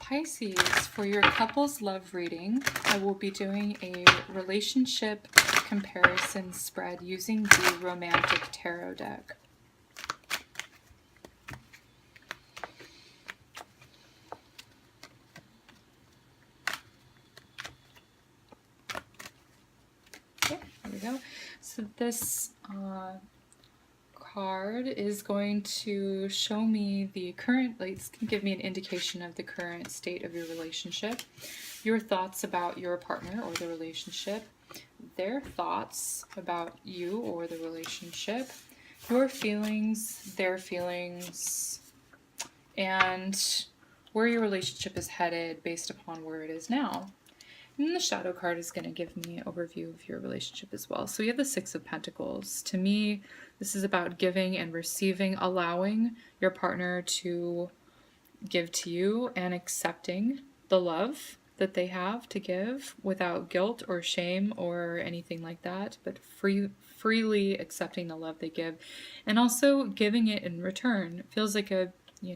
Pisces, for your couples love reading, I will be doing a relationship comparison spread using the Romantic Tarot deck. Okay, there we go. So this card is going to show me the current, like, it's going to give me an indication of the current state of your relationship, your thoughts about your partner or the relationship, their thoughts about you or the relationship, your feelings, their feelings, and where your relationship is headed based upon where it is now. And the shadow card is going to give me an overview of your relationship as well. So we have the Six of Pentacles. To me, this is about giving and receiving, allowing your partner to give to you and accepting the love that they have to give without guilt or shame or anything like that, but freely accepting the love they give and also giving it in return. It feels like a, this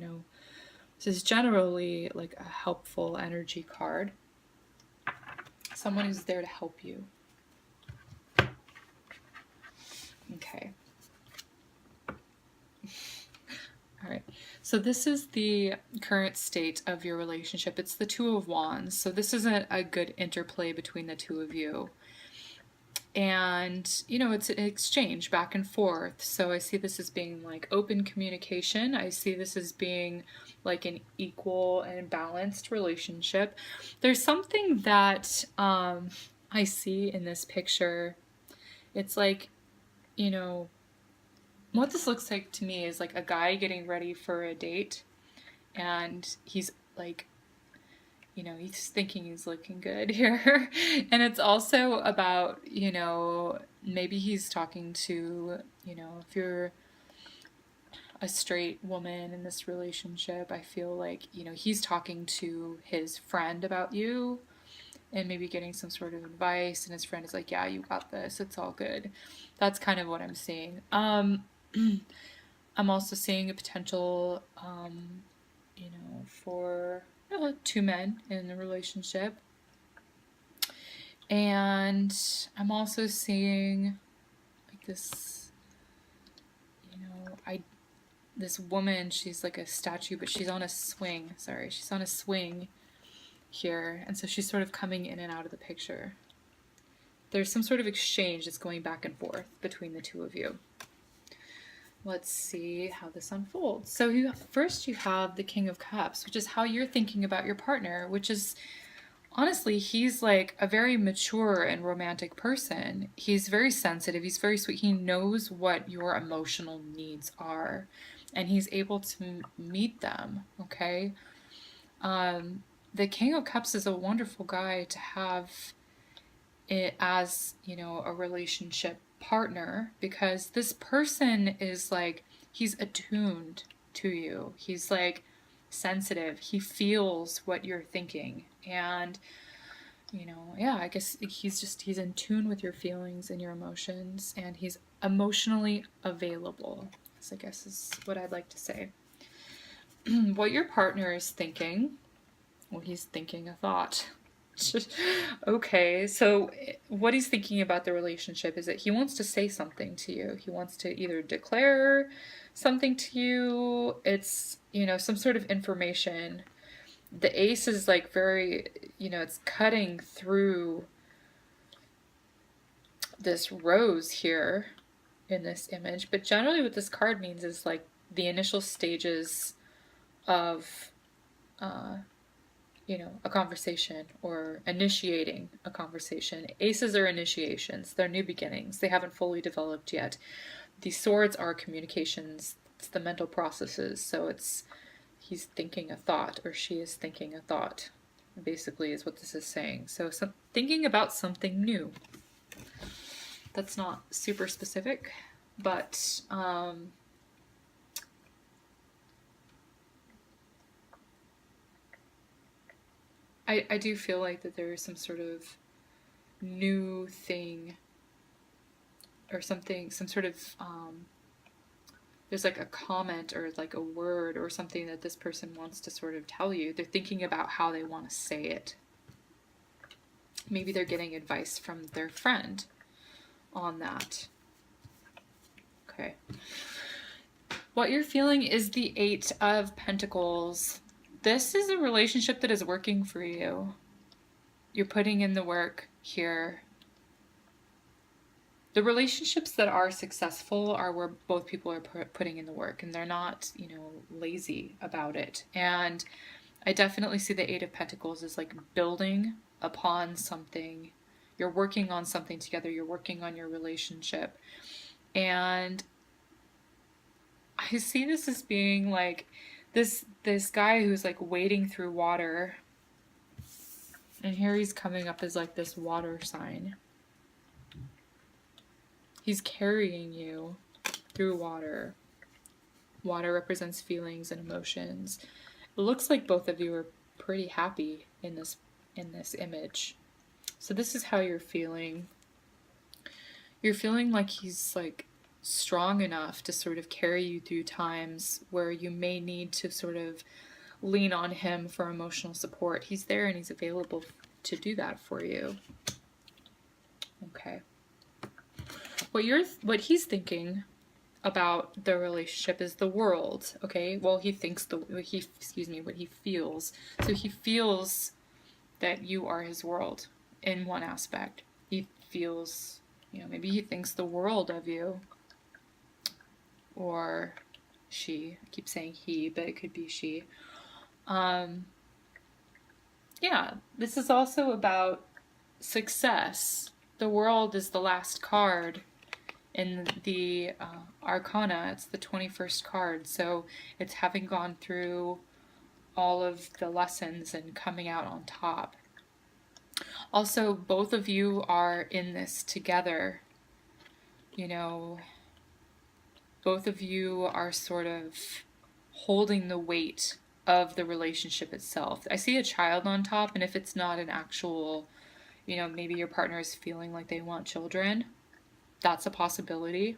is generally like a helpful energy card. Someone who's there to help you. Okay. All right. So this is the current state of your relationship. It's the Two of Wands. So this isn't a good interplay between the two of you. And, it's an exchange back and forth. So I see this as being like open communication. I see this as being like an equal and balanced relationship. There's something that I see in this picture. It's like, what this looks like to me is like a guy getting ready for a date. And he's like, he's thinking he's looking good here. And it's also about, maybe he's talking to, if you're a straight woman in this relationship, I feel like, he's talking to his friend about you and maybe getting some sort of advice. And his friend is like, yeah, you got this. It's all good. That's kind of what I'm seeing. I'm also seeing a potential, for two men in a relationship. And I'm also seeing like this, this woman, she's like a statue, but she's on a swing. Sorry, she's on a swing here. And so she's sort of coming in and out of the picture. There's some sort of exchange that's going back and forth between the two of you. Let's see how this unfolds. So first you have the King of Cups, which is how you're thinking about your partner, which is, honestly, he's like a very mature and romantic person. He's very sensitive. He's very sweet. He knows what your emotional needs are, and he's able to meet them, okay? The King of Cups is a wonderful guy to have it as, a relationship partner, because this person is like, he's attuned to you. He's like sensitive. He feels what you're thinking. And, I guess he's in tune with your feelings and your emotions, and he's emotionally available. This, I guess, is what I'd like to say. What your partner is thinking, well, he's thinking a thought. Okay, so what he's thinking about the relationship is that he wants to say something to you. He wants to either declare something to you. It's, some sort of information. The ace is like very, it's cutting through this rose here in this image. But generally what this card means is like the initial stages of, a conversation or initiating a conversation. Aces are initiations. They're new beginnings. They haven't fully developed yet. The swords are communications. It's the mental processes. So he's thinking a thought, or she is thinking a thought, basically is what this is saying. So thinking about something new. That's not super specific, but I do feel like that there is some sort of new thing or something, some sort of, there's like a comment or like a word or something that this person wants to sort of tell you. They're thinking about how they want to say it. Maybe they're getting advice from their friend on that. Okay. What you're feeling is the 8 of Pentacles. This is a relationship that is working for you. You're putting in the work here. The relationships that are successful are where both people are putting in the work, and they're not, you know, lazy about it. And I definitely see the 8 of Pentacles as like building upon something. You're working on something together. You're working on your relationship. And I see this as being like this guy who's like wading through water. And here he's coming up as like this water sign. He's carrying you through water. Water represents feelings and emotions. It looks like both of you are pretty happy in this image. So this is how you're feeling. You're feeling like he's like strong enough to sort of carry you through times where you may need to sort of lean on him for emotional support. He's there and he's available to do that for you. Okay. What he's thinking about the relationship is the world, okay? Well, what he feels. So he feels that you are his world in one aspect. He feels, you know, maybe he thinks the world of you. Or she. I keep saying he, but it could be she. Yeah, this is also about success. The world is the last card in the Arcana. It's the 21st card, so it's having gone through all of the lessons and coming out on top. Also, both of you are in this together. You know, both of you are sort of holding the weight of the relationship itself. I see a child on top, and if it's not an actual, you know, maybe your partner is feeling like they want children, that's a possibility,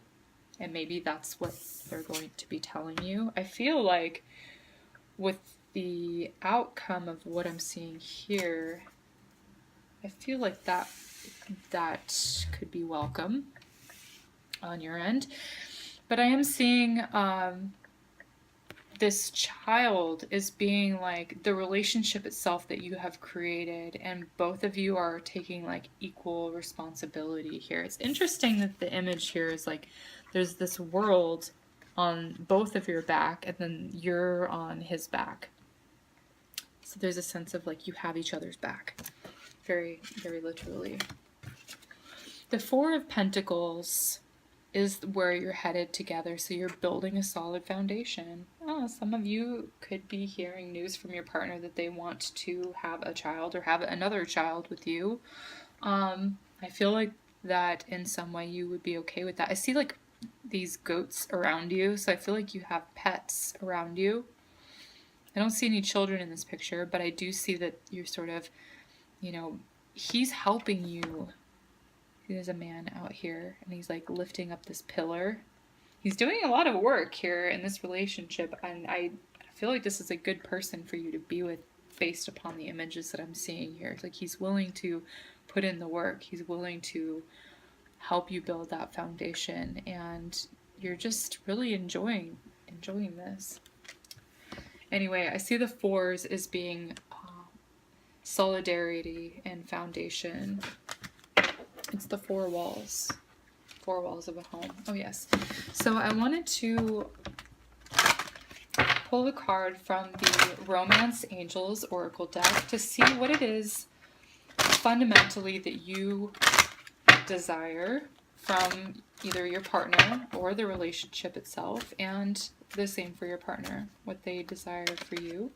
and maybe that's what they're going to be telling you. I feel like with the outcome of what I'm seeing here, I feel like that could be welcome on your end. But I am seeing this child is being like the relationship itself that you have created, and both of you are taking like equal responsibility here. It's interesting that the image here is like there's this world on both of your back, and then you're on his back. So there's a sense of like you have each other's back. Very, very literally. The 4 of Pentacles is where you're headed together, so you're building a solid foundation. Some of you could be hearing news from your partner that they want to have a child or have another child with you. I feel like that in some way you would be okay with that. I see like these goats around you, so I feel like you have pets around you. I don't see any children in this picture, but I do see that you're sort of, you know, he's helping you. There's a man out here, and he's like lifting up this pillar. He's doing a lot of work here in this relationship, and I feel like this is a good person for you to be with based upon the images that I'm seeing here. It's like he's willing to put in the work. He's willing to help you build that foundation, and you're just really enjoying this. Anyway, I see the 4s as being solidarity and foundation. It's the 4 walls. 4 walls of a home. Oh, yes. So I wanted to pull a card from the Romance Angels Oracle deck to see what it is fundamentally that you desire from either your partner or the relationship itself, and the same for your partner, what they desire for you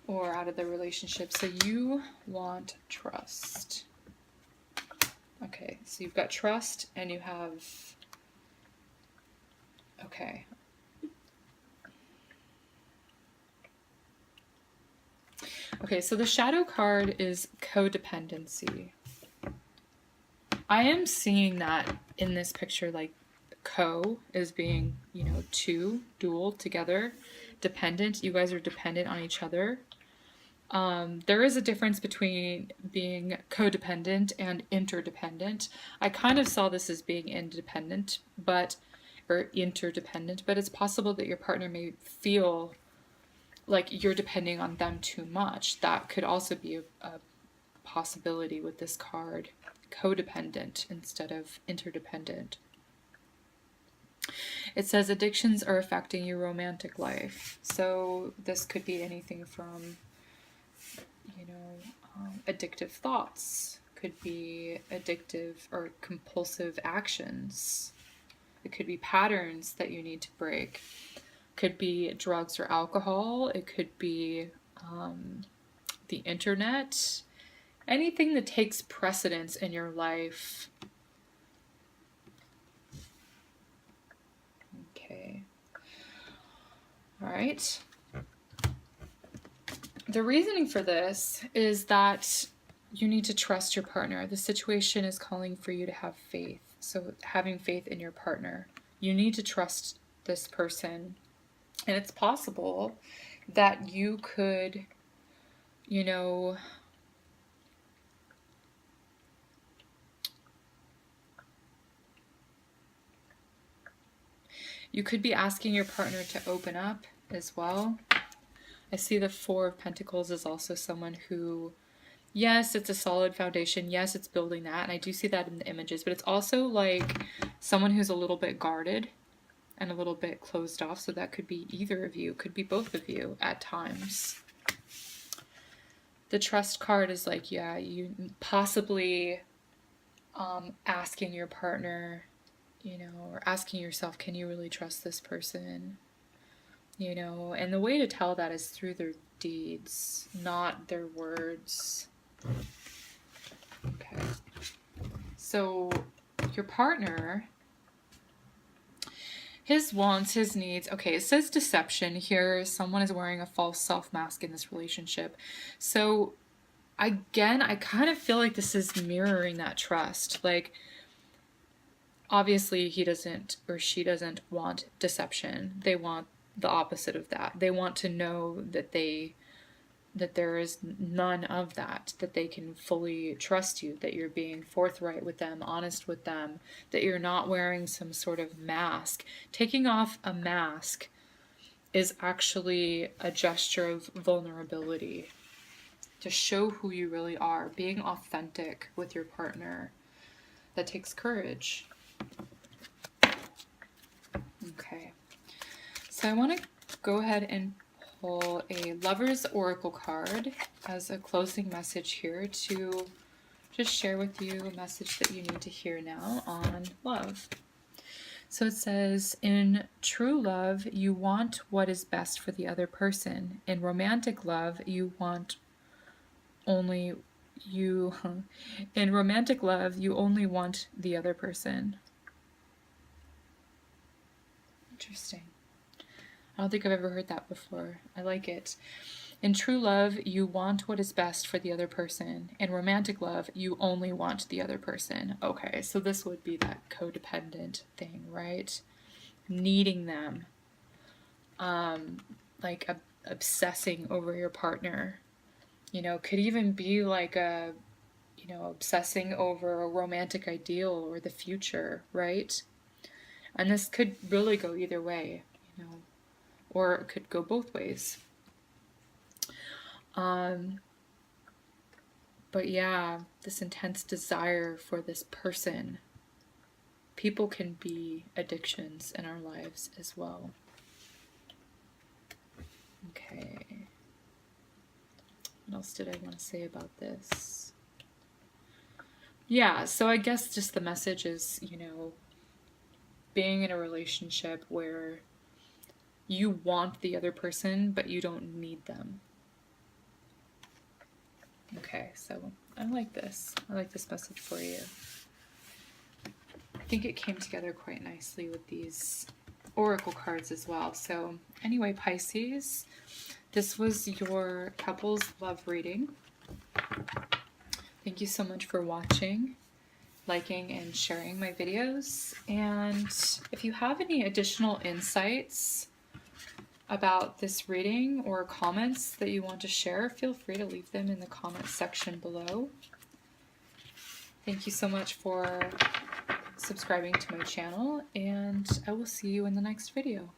or out of the relationship. So you want trust. Okay, so you've got trust and you have, okay. Okay, so the shadow card is codependency. I am seeing that in this picture, like co is being, you know, two, dual, together, dependent. You guys are dependent on each other. There is a difference between being codependent and interdependent. I kind of saw this as being independent, or interdependent, but it's possible that your partner may feel like you're depending on them too much. That could also be a possibility with this card. Codependent instead of interdependent. It says addictions are affecting your romantic life. So this could be anything from, you know, addictive thoughts, could be addictive or compulsive actions. It could be patterns that you need to break. Could be drugs or alcohol. It could be the internet. Anything that takes precedence in your life. Okay. All right. The reasoning for this is that you need to trust your partner. The situation is calling for you to have faith. So having faith in your partner. You need to trust this person. And it's possible that you could, you know, you could be asking your partner to open up as well. I see the Four of Pentacles is also someone who, yes, it's a solid foundation. Yes, it's building that. And I do see that in the images. But it's also like someone who's a little bit guarded and a little bit closed off. So that could be either of you. Could be both of you at times. The trust card is like, yeah, you possibly asking your partner, you know, or asking yourself, can you really trust this person? You know, and the way to tell that is through their deeds, not their words. Okay. So your partner, his wants, his needs. Okay, it says deception here. Someone is wearing a false self-mask in this relationship. So again, I kind of feel like this is mirroring that trust. Like, obviously he doesn't or she doesn't want deception. They want the opposite of that. They want to know that there is none of that, that they can fully trust you, that you're being forthright with them, honest with them, that you're not wearing some sort of mask. Taking off a mask is actually a gesture of vulnerability to show who you really are, being authentic with your partner. That takes courage. Okay. So I want to go ahead and pull a Lover's Oracle card as a closing message here to just share with you a message that you need to hear now on love. So it says, in true love, you want what is best for the other person. In romantic love, you want only you. In romantic love, you only want the other person. Interesting. I don't think I've ever heard that before. I like it. In true love, you want what is best for the other person. In romantic love, you only want the other person. Okay, so this would be that codependent thing, right? Needing them. Like obsessing over your partner. You know, could even be like a, you know, obsessing over a romantic ideal or the future, right? And this could really go either way, you know, or it could go both ways. But yeah, this intense desire for this person. People can be addictions in our lives as well. Okay. What else did I want to say about this? Yeah, so I guess just the message is, you know, being in a relationship where you want the other person, but you don't need them. Okay, so I like this. I like this message for you. I think it came together quite nicely with these oracle cards as well. So anyway, Pisces, this was your couple's love reading. Thank you so much for watching. liking and sharing my videos. And if you have any additional insights about this reading or comments that you want to share, feel free to leave them in the comments section below. Thank you so much for subscribing to my channel, and I will see you in the next video.